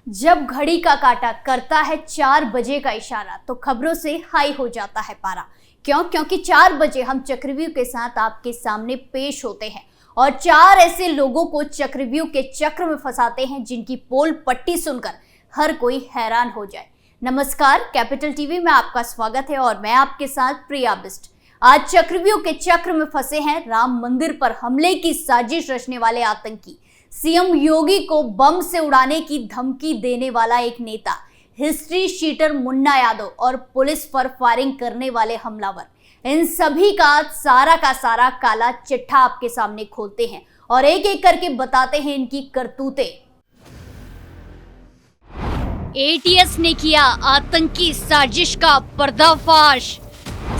जब घड़ी का काटा करता है 4 बजे का इशारा तो खबरों से हाई हो जाता है पारा। क्योंकि 4 बजे हम चक्रव्यूह के साथ आपके सामने पेश होते हैं और 4 ऐसे लोगों को चक्रव्यूह के चक्र में फंसाते हैं जिनकी पोल पट्टी सुनकर हर कोई हैरान हो जाए। नमस्कार, कैपिटल टीवी में आपका स्वागत है और मैं आपके साथ प्रिया बिस्ट। आज चक्रव्यूह के चक्र में फंसे हैं राम मंदिर पर हमले की साजिश रचने वाले आतंकी, सीएम योगी को बम से उड़ाने की धमकी देने वाला एक नेता, हिस्ट्री शीटर मुन्ना यादव और पुलिस पर फायरिंग करने वाले हमलावर। इन सभी का सारा काला चिट्ठा आपके सामने खोलते हैं और एक एक करके बताते हैं इनकी करतूतें। एटीएस ने किया आतंकी साजिश का पर्दाफाश,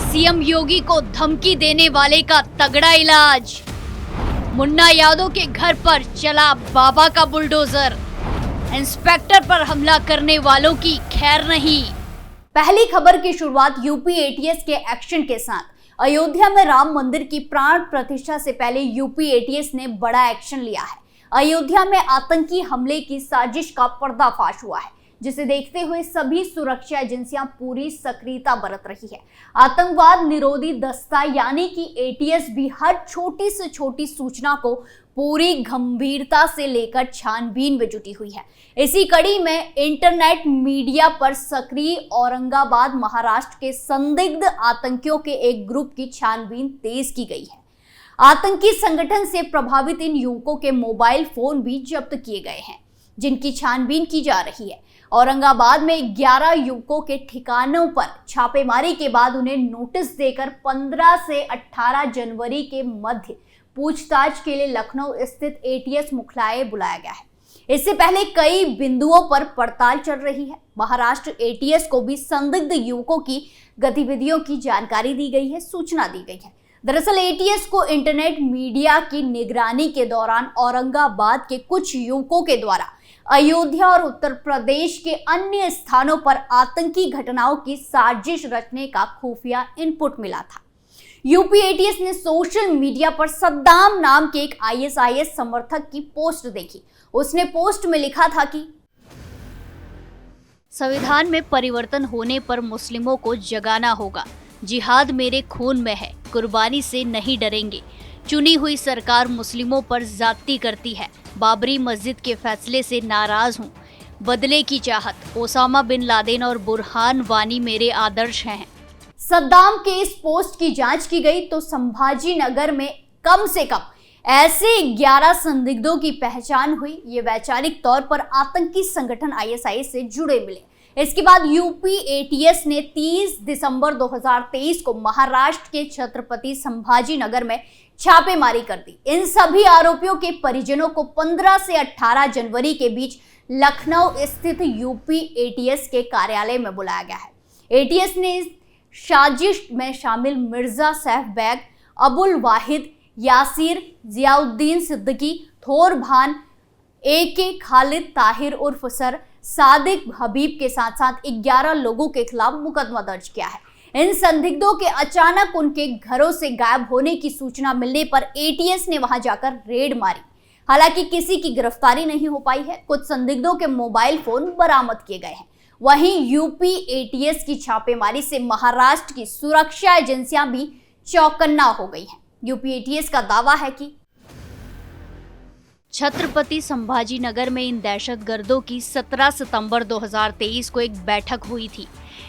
सीएम योगी को धमकी देने वाले का तगड़ा इलाज। मुन्ना यादव के घर पर चला बाबा का बुलडोजर, इंस्पेक्टर पर हमला करने वालों की खैर नहीं। पहली खबर की शुरुआत यूपी एटीएस के एक्शन के साथ। अयोध्या में राम मंदिर की प्राण प्रतिष्ठा से पहले यूपी एटीएस ने बड़ा एक्शन लिया है। अयोध्या में आतंकी हमले की साजिश का पर्दाफाश हुआ है, जिसे देखते हुए सभी सुरक्षा एजेंसियां पूरी सक्रियता बरत रही है। आतंकवाद निरोधी दस्ता यानी कि एटीएस भी हर छोटी से छोटी सूचना को पूरी गंभीरता से लेकर छानबीन में जुटी हुई है। इसी कड़ी में इंटरनेट मीडिया पर सक्रिय औरंगाबाद महाराष्ट्र के संदिग्ध आतंकियों के एक ग्रुप की छानबीन तेज की गई है। आतंकी संगठन से प्रभावित इन युवकों के मोबाइल फोन भी जब्त किए गए हैं, जिनकी छानबीन की जा रही है। औरंगाबाद में 11 युवकों के ठिकानों पर छापेमारी के बाद उन्हें नोटिस देकर 15 से 18 जनवरी के मध्य पूछताछ के लिए लखनऊ स्थित एटीएस मुख्यालय बुलाया गया है। इससे पहले कई बिंदुओं पर पड़ताल चल रही है। महाराष्ट्र एटीएस को भी संदिग्ध युवकों की गतिविधियों की जानकारी दी गई है, सूचना दी गई है। दरअसल एटीएस को इंटरनेट मीडिया की निगरानी के दौरान औरंगाबाद के कुछ युवकों के द्वारा अयोध्या और उत्तर प्रदेश के अन्य स्थानों पर आतंकी घटनाओं की साजिश रचने का खुफिया इनपुट मिला था। यूपी एटीएस ने सोशल मीडिया पर सद्दाम नाम के एक आईएसआईएस समर्थक की पोस्ट देखी। उसने पोस्ट में लिखा था कि संविधान में परिवर्तन होने पर मुस्लिमों को जगाना होगा। जिहाद मेरे खून में है, कुर्बानी से नहीं डरेंगे। चुनी हुई सरकार मुस्लिमों पर ज्यादती करती है। बाबरी मस्जिद के फैसले से नाराज हूँ। बदले की चाहत। ओसामा बिन लादेन और बुरहान वानी मेरे आदर्श हैं। सद्दाम के इस पोस्ट की जांच की गई तो संभाजी नगर में कम से कम ऐसे 11 संदिग्धों की पहचान हुई। ये वैचारिक तौर पर आतंकी संगठन आईएसआईएस से जुड़े मिले। इसके बाद यूपी एटीएस ने 30 दिसंबर 2023 को महाराष्ट्र के छत्रपति संभाजी नगर में छापेमारी कर दी। इन सभी आरोपियों के परिजनों को 15 से 18 जनवरी के बीच लखनऊ स्थित यूपी एटीएस के कार्यालय में बुलाया गया है। एटीएस ने इस साजिश में शामिल मिर्जा सैफ बैग, अबुल वाहिद, यासिर, जियाउद्दीन सिद्दीकी, थोर भान, AK खालिद ताहिर उर्फ सर, सादिक हबीब के साथ साथ 11 लोगों के खिलाफ मुकदमा दर्ज किया है। इन संदिग्धों के अचानक उनके घरों से गायब होने की सूचना मिलने पर एटीएस ने वहां जाकर रेड मारी। हालांकि किसी की गिरफ्तारी नहीं हो पाई है। कुछ संदिग्धों के मोबाइल फोन बरामद किए गए हैं। वहीं यूपी एटीएस की छापेमारी से महाराष्ट्र की सुरक्षा एजेंसियां भी चौकन्ना हो गई हैं। यूपी एटीएस का दावा है कि छत्रपति संभाजी नगर में इन दहशतगर्दों की 17 सितंबर 2023 को एक बैठक हुई थी।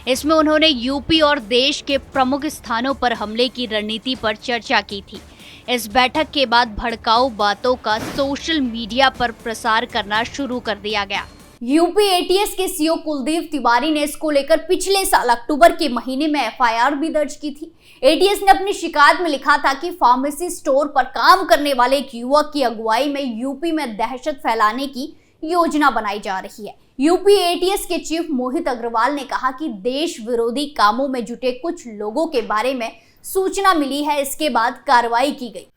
इसमें उन्होंने यूपी और देश के प्रमुख स्थानों पर हमले की रणनीति पर चर्चा की थी। इस बैठक के बाद भड़काऊ बातों का सोशल मीडिया पर प्रसार करना शुरू कर दिया गया। यूपी एटीएस के सीओ कुलदीप तिवारी ने इसको लेकर पिछले साल अक्टूबर के महीने में एफआईआर भी दर्ज की थी। एटीएस ने अपनी शिकायत में लिखा था कि फार्मेसी स्टोर पर काम करने वाले एक युवक की अगुवाई में यूपी में दहशत फैलाने की योजना बनाई जा रही है। यूपी एटीएस के चीफ मोहित अग्रवाल ने कहा कि देश विरोधी कामों में जुटे कुछ लोगों के बारे में सूचना मिली है। इसके बाद कार्रवाई की गई।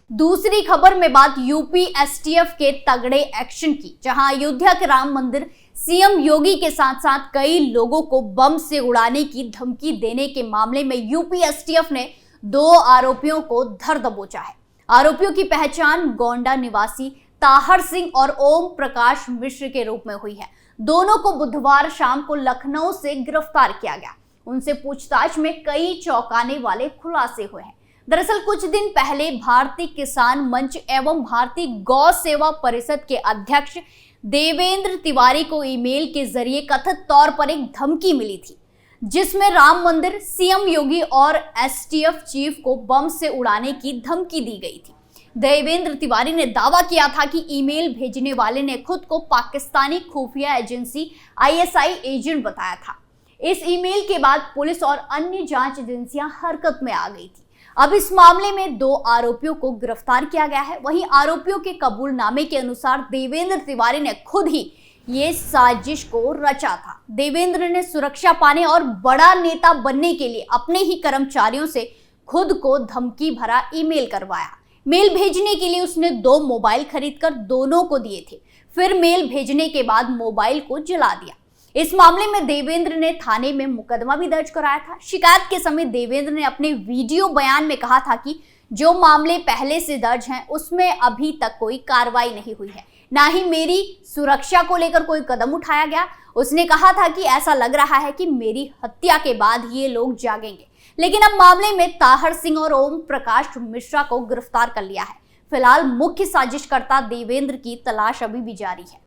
दूसरी खबर में बात यूपी एसटीएफ के तगड़े एक्शन की, जहां अयोध्या के राम मंदिर सीएम योगी के साथ साथ कई लोगों को बम से उड़ाने की धमकी देने के मामले में यूपी एसटीएफ ने 2 आरोपियों को धर दबोचा है। आरोपियों की पहचान गोंडा निवासी ताहर सिंह और ओम प्रकाश मिश्र के रूप में हुई है। दोनों को बुधवार शाम को लखनऊ से गिरफ्तार किया गया। उनसे पूछताछ में कई चौंकाने वाले खुलासे हुए हैं। दरअसल कुछ दिन पहले भारतीय किसान मंच एवं भारतीय गौ सेवा परिषद के अध्यक्ष देवेंद्र तिवारी को ईमेल के जरिए कथित तौर पर एक धमकी मिली थी, जिसमें राम मंदिर, सीएम योगी और एसटीएफ चीफ को बम से उड़ाने की धमकी दी गई थी। देवेंद्र तिवारी ने दावा किया था कि ईमेल भेजने वाले ने खुद को पाकिस्तानी खुफिया एजेंसी आईएसआई एजेंट बताया था। इस ईमेल के बाद पुलिस और अन्य जांच एजेंसियां हरकत में आ गई थी। अब इस मामले में 2 आरोपियों को गिरफ्तार किया गया है। वहीं आरोपियों के कबूलनामे के अनुसार देवेंद्र तिवारी ने खुद ही ये साजिश को रचा था। देवेंद्र ने सुरक्षा पाने और बड़ा नेता बनने के लिए अपने ही कर्मचारियों से खुद को धमकी भरा ईमेल करवाया। मेल भेजने के लिए उसने 2 मोबाइल खरीदकर दोनों को दिए थे। फिर मेल भेजने के बाद मोबाइल को जला दिया। इस मामले में देवेंद्र ने थाने में मुकदमा भी दर्ज कराया था। शिकायत के समय देवेंद्र ने अपने वीडियो बयान में कहा था कि जो मामले पहले से दर्ज हैं उसमें अभी तक कोई कार्रवाई नहीं हुई है, ना ही मेरी सुरक्षा को लेकर कोई कदम उठाया गया। उसने कहा था कि ऐसा लग रहा है कि मेरी हत्या के बाद ये लोग जागेंगे। लेकिन अब मामले में ताहर सिंह और ओम प्रकाश मिश्रा को गिरफ्तार कर लिया है। फिलहाल मुख्य साजिशकर्ता देवेंद्र की तलाश अभी भी जारी है।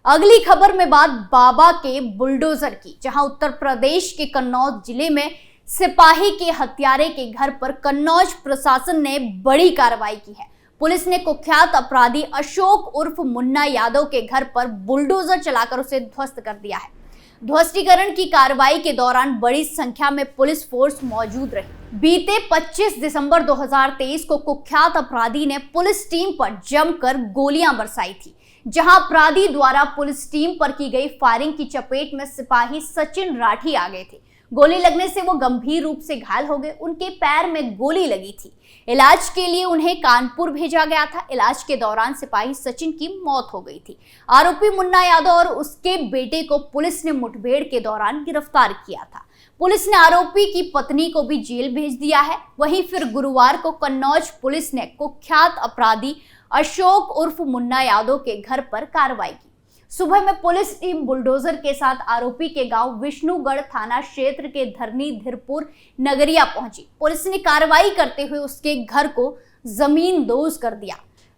अगली खबर में बात बाबा के बुलडोजर की, जहां उत्तर प्रदेश के कन्नौज जिले में सिपाही के हत्यारे के घर पर कन्नौज प्रशासन ने बड़ी कार्रवाई की है। पुलिस ने कुख्यात अपराधी अशोक उर्फ मुन्ना यादव के घर पर बुलडोजर चलाकर उसे ध्वस्त कर दिया है। ध्वस्तीकरण की कार्रवाई के दौरान बड़ी संख्या में पुलिस फोर्स मौजूद रही। बीते 25 दिसंबर 2023 को कुख्यात अपराधी ने पुलिस टीम पर जमकर गोलियां बरसाई थी, जहां अपराधी द्वारा पुलिस टीम पर की गई फायरिंग की चपेट में सिपाही सचिन राठी आ गए थे। गोली लगने से वो गंभीर रूप से घायल हो गए। उनके पैर में गोली लगी थी। इलाज के लिए उन्हें कानपुर भेजा गया था। इलाज के दौरान सिपाही सचिन की मौत हो गई थी। आरोपी मुन्ना यादव और उसके बेटे को पुलिस ने मुठभेड़ के दौरान गिरफ्तार किया था। पुलिस ने आरोपी की पत्नी को भी जेल भेज दिया है। वहीं फिर गुरुवार को कन्नौज पुलिस ने कुख्यात अपराधी अशोक उर्फ मुन्ना यादव के घर पर कार्रवाई की। सुबह में पुलिस टीम बुलडोजर के साथ आरोपी के गांव विष्णुगढ़ थाना क्षेत्र के धरनी धीरपुर नगरिया पहुंची। पुलिस ने कार्रवाई करते हुए उसके घर को जमींदोज कर दिया।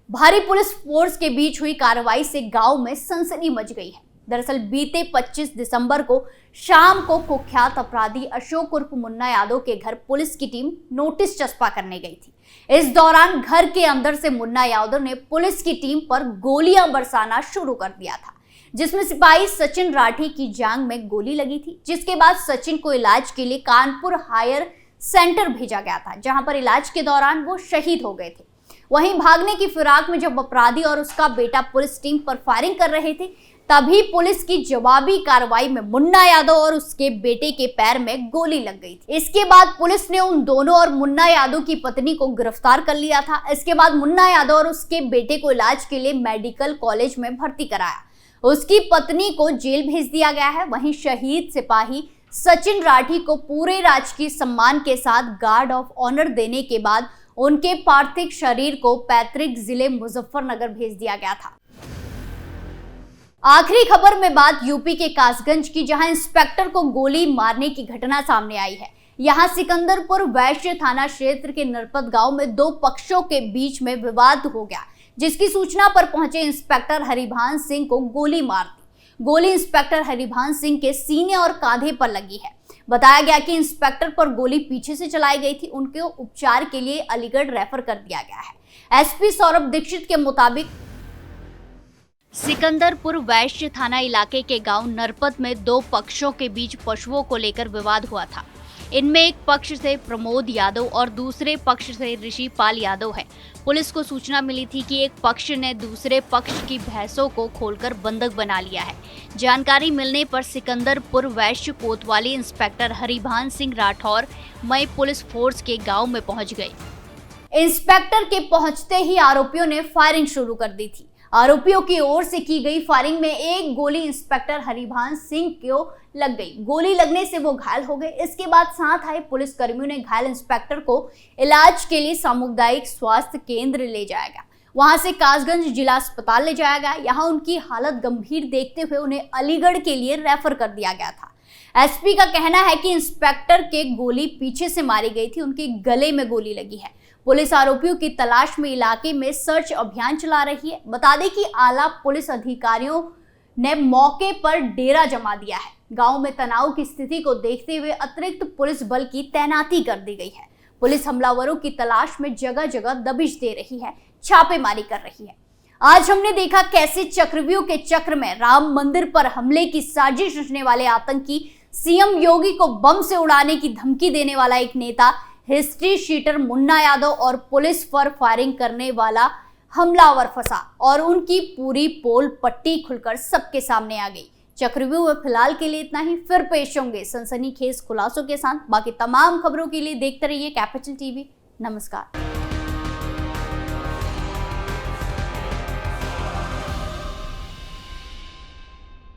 भारी पुलिस फोर्स के बीच हुई कार्रवाई से गांव में सनसनी मच गई है। दरअसल बीते 25 दिसंबर को शाम को कुख्यात अपराधी अशोक उर्फ मुन्ना यादव के घर पुलिस की टीम नोटिस चस्पा करने गई थी। इस दौरान घर के अंदर से मुन्ना यादव ने पुलिस की टीम पर गोलियां बरसाना शुरू कर दिया था, जिसमें सिपाही सचिन राठी की जांघ में गोली लगी थी, जिसके बाद सचिन को इलाज के लिए कानपुर हायर सेंटर भेजा गया था, जहां पर इलाज के दौरान वो शहीद हो गए थे। वहीं भागने की फिराक में जब अपराधी और उसका बेटा पुलिस टीम पर फायरिंग कर रहे थे, तभी पुलिस की जवाबी कार्रवाई में मुन्ना यादव और उसके बेटे के पैर में गोली लग गई थी। इसके बाद पुलिस ने उन दोनों और मुन्ना यादव की पत्नी को गिरफ्तार कर लिया था। इसके बाद मुन्ना यादव और उसके बेटे को इलाज के लिए मेडिकल कॉलेज में भर्ती कराया। उसकी पत्नी को जेल भेज दिया गया है। वहीं शहीद सिपाही सचिन राठी को पूरे राजकीय सम्मान के साथ गार्ड ऑफ ऑनर देने के बाद उनके पार्थिव शरीर को पैतृक जिले मुजफ्फरनगर भेज दिया गया था। आखिरी खबर में बात यूपी के कासगंज की, जहां इंस्पेक्टर को गोली मारने की घटना सामने आई है। यहां सिकंदरपुर वैश्य थाना क्षेत्र के नरपत गांव में 2 पक्षों के बीच में विवाद हो गया, जिसकी सूचना पर पहुंचे इंस्पेक्टर हरिभान सिंह को गोली मार दी। गोली इंस्पेक्टर हरिभान सिंह के सीने और कांधे पर लगी है। बताया गया कि इंस्पेक्टर पर गोली पीछे से चलाई गई थी। उनको उपचार के लिए अलीगढ़ रेफर कर दिया गया है। एसपी सौरभ दीक्षित के मुताबिक सिकंदरपुर वैश्य थाना इलाके के गांव नरपत में 2 पक्षों के बीच पशुओं को लेकर विवाद हुआ था। इनमें एक पक्ष से प्रमोद यादव और दूसरे पक्ष से ऋषि पाल यादव है। पुलिस को सूचना मिली थी कि एक पक्ष ने दूसरे पक्ष की भैंसों को खोलकर बंधक बना लिया है। जानकारी मिलने पर सिकंदरपुर वैश्य कोतवाली इंस्पेक्टर हरिभान सिंह राठौर मई पुलिस फोर्स के गांव में पहुंच गए। इंस्पेक्टर के पहुंचते ही आरोपियों ने फायरिंग शुरू कर दी थी। आरोपियों की ओर से की गई फायरिंग में एक गोली इंस्पेक्टर हरिभान सिंह को लग गई। गोली लगने से वो घायल हो गए। इसके बाद साथ आए पुलिस कर्मियों ने घायल इंस्पेक्टर को इलाज के लिए सामुदायिक स्वास्थ्य केंद्र ले जाया गया। वहां से कासगंज जिला अस्पताल ले जाया गया। यहाँ उनकी हालत गंभीर देखते हुए उन्हें अलीगढ़ के लिए रेफर कर दिया गया था। एसपी का कहना है कि इंस्पेक्टर के गोली पीछे से मारी गई थी, उनके गले में गोली लगी है। पुलिस आरोपियों की तलाश में इलाके में सर्च अभियान चला रही है। बता दें कि आला पुलिस अधिकारियों ने मौके पर डेरा जमा दिया है। गांव में तनाव की स्थिति को देखते हुए अतिरिक्त पुलिस बल की तैनाती कर दी गई है। पुलिस हमलावरों की तलाश में जगह जगह दबिश दे रही है, छापेमारी कर रही है। आज हमने देखा कैसे चक्रव्यूह के चक्र में राम मंदिर पर हमले की साजिश रचने वाले आतंकी, सीएम योगी को बम से उड़ाने की धमकी देने वाला एक नेता, हिस्ट्री शीटर मुन्ना यादव और पुलिस पर फायरिंग करने वाला हमलावर फंसा और उनकी पूरी पोल पट्टी खुलकर सबके सामने आ गई। चक्रव्यूह में फिलहाल के लिए इतना ही, फिर पेश होंगे सनसनीखेज खुलासों के साथ। बाकी तमाम खबरों के लिए देखते रहिए कैपिटल टीवी। नमस्कार।